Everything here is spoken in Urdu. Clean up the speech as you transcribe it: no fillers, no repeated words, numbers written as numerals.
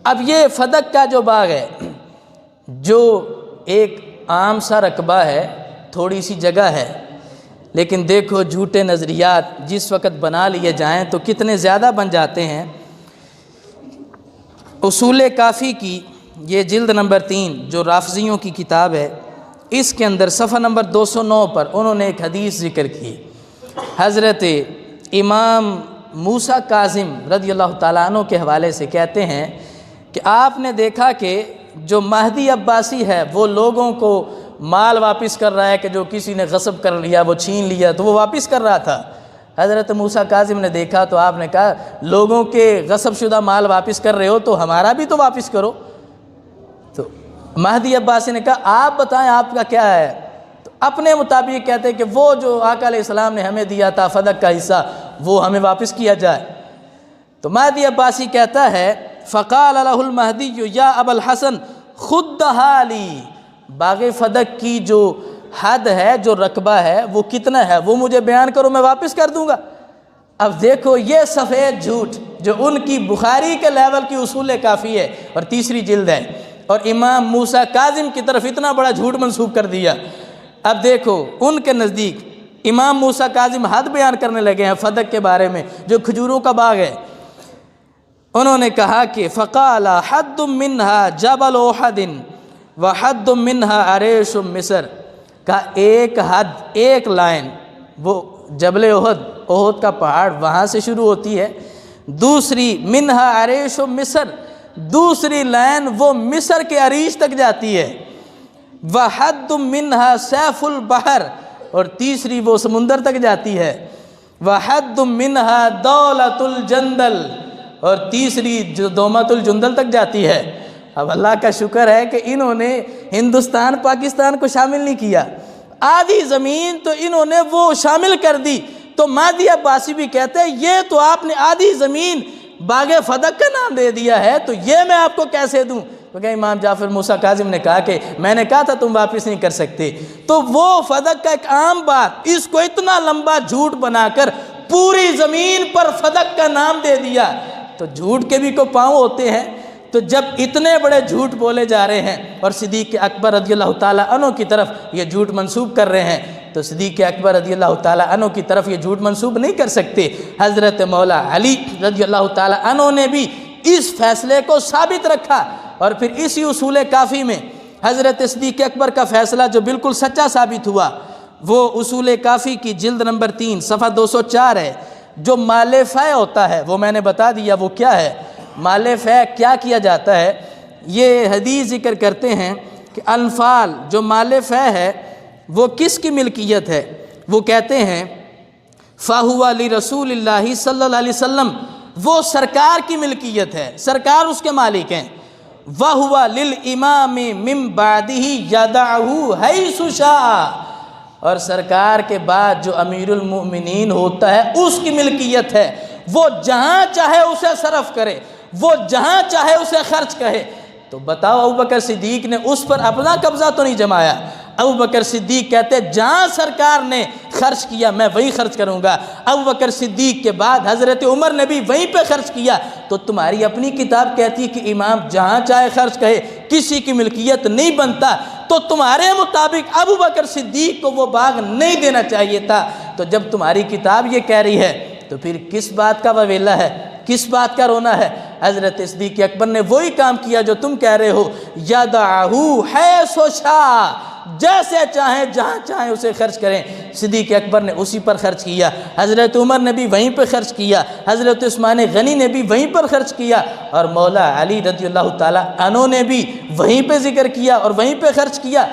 اب یہ فدق کا جو باغ ہے، جو ایک عام سا رقبہ ہے، تھوڑی سی جگہ ہے، لیکن دیکھو جھوٹے نظریات جس وقت بنا لیے جائیں تو کتنے زیادہ بن جاتے ہیں۔ اصول کافی کی یہ جلد نمبر 3 جو رافضیوں کی کتاب ہے، اس کے اندر صفحہ نمبر 209 پر انہوں نے ایک حدیث ذکر کی۔ حضرت امام موسیٰ کاظم رضی اللہ تعالیٰ عنہ کے حوالے سے کہتے ہیں کہ آپ نے دیکھا کہ جو مہدی عباسی ہے وہ لوگوں کو مال واپس کر رہا ہے کہ جو کسی نے غصب کر لیا، وہ چھین لیا تو وہ واپس کر رہا تھا۔ حضرت موسیٰ کاظم نے دیکھا تو آپ نے کہا لوگوں کے غصب شدہ مال واپس کر رہے ہو تو ہمارا بھی تو واپس کرو۔ تو مہدی عباسی نے کہا آپ بتائیں آپ کا کیا ہے؟ تو اپنے مطابق کہتے کہ وہ جو آقا علیہ السلام نے ہمیں دیا تھا فدق کا حصہ وہ ہمیں واپس کیا جائے۔ تو مہدی عباسی کہتا ہے فقال له المہدی یا ابا الحسن خدھا لی، باغ فدق کی جو حد ہے، جو رقبہ ہے وہ کتنا ہے وہ مجھے بیان کرو، میں واپس کر دوں گا۔ اب دیکھو یہ سفید جھوٹ جو ان کی بخاری کے لیول کی اصول کافی ہے اور تیسری جلد ہے، اور امام موسیٰ کاظم کی طرف اتنا بڑا جھوٹ منسوب کر دیا۔ اب دیکھو ان کے نزدیک امام موسیٰ کاظم حد بیان کرنے لگے ہیں فدق کے بارے میں جو کھجوروں کا باغ ہے۔ انہوں نے کہا کہ فقال حد منہا جبل احد وحد منہا عریش مصر، کا ایک حد، ایک لائن وہ جبل احد کا پہاڑ وہاں سے شروع ہوتی ہے، دوسری منہا عریش مصر، دوسری لائن وہ مصر کے عریش تک جاتی ہے، وحد منہا سیف البحر، اور تیسری وہ سمندر تک جاتی ہے، وحد منہا دولت الجندل، اور تیسری جو دومت الجندل تک جاتی ہے۔ اب اللہ کا شکر ہے کہ انہوں نے ہندوستان پاکستان کو شامل نہیں کیا، آدھی زمین تو انہوں نے وہ شامل کر دی۔ تو مہدی عباسی بھی کہتے ہیں یہ تو آپ نے آدھی زمین باغ فدق کا نام دے دیا ہے تو یہ میں آپ کو کیسے دوں؟ کیونکہ امام جعفر موسیٰ کاظم نے کہا کہ میں نے کہا تھا تم واپس نہیں کر سکتے۔ تو وہ فدق کا ایک عام بات، اس کو اتنا لمبا جھوٹ بنا کر پوری زمین پر فدق کا نام دے دیا۔ تو جھوٹ کے بھی کو پاؤں ہوتے ہیں، تو جب اتنے بڑے جھوٹ بولے جا رہے ہیں اور صدیق اکبر رضی اللہ تعالیٰ عنہ کی طرف یہ جھوٹ منسوب کر رہے ہیں، تو صدیق اکبر رضی اللہ تعالیٰ عنہ کی طرف یہ جھوٹ منسوب نہیں کر سکتے۔ حضرت مولا علی رضی اللہ تعالیٰ عنہ نے بھی اس فیصلے کو ثابت رکھا، اور پھر اسی اصول کافی میں حضرت صدیق اکبر کا فیصلہ جو بالکل سچا ثابت ہوا، وہ اصول کافی کی جلد نمبر 3 صفحہ 204 ہے۔ جو مال فے ہوتا ہے وہ میں نے بتا دیا وہ کیا ہے۔ مال فے کیا کیا جاتا ہے، یہ حدیث ذکر کرتے ہیں کہ انفال جو مال فے ہے وہ کس کی ملکیت ہے؟ وہ کہتے ہیں فَهُوَ لِرَسُولِ اللَّهِ صلی اللہ علیہ وسلم، وہ سرکار کی ملکیت ہے، سرکار اس کے مالک ہیں۔ وَهُوَ لِلْإِمَامِ مِن بَعْدِهِ يَدَعُهُ حَيْثُ شَاءَ، اور سرکار کے بعد جو امیر المؤمنین ہوتا ہے اس کی ملکیت ہے، وہ جہاں چاہے اسے صرف کرے، وہ جہاں چاہے اسے خرچ کرے۔ تو بتاؤ ابوبکر صدیق نے اس پر اپنا قبضہ تو نہیں جمایا۔ ابوبکر صدیق کہتے جہاں سرکار نے خرچ کیا میں وہی خرچ کروں گا۔ ابوبکر صدیق کے بعد حضرت عمر نے بھی وہیں پہ خرچ کیا۔ تو تمہاری اپنی کتاب کہتی ہے کہ امام جہاں چاہے خرچ کرے، کسی کی ملکیت نہیں بنتا، تو تمہارے مطابق ابوبکر صدیق کو وہ باغ نہیں دینا چاہیے تھا۔ تو جب تمہاری کتاب یہ کہہ رہی ہے تو پھر کس بات کا وویلا ہے، کس بات کا رونا ہے؟ حضرت صدیق اکبر نے وہی کام کیا جو تم کہہ رہے ہو، یدعہو حیث شاء، جیسے چاہیں جہاں چاہیں اسے خرچ کریں۔ صدیق اکبر نے اسی پر خرچ کیا، حضرت عمر نے بھی وہیں پر خرچ کیا، حضرت عثمان غنی نے بھی وہیں پر خرچ کیا، اور مولا علی رضی اللہ تعالیٰ عنہ نے بھی وہیں پہ ذکر کیا اور وہیں پہ خرچ کیا۔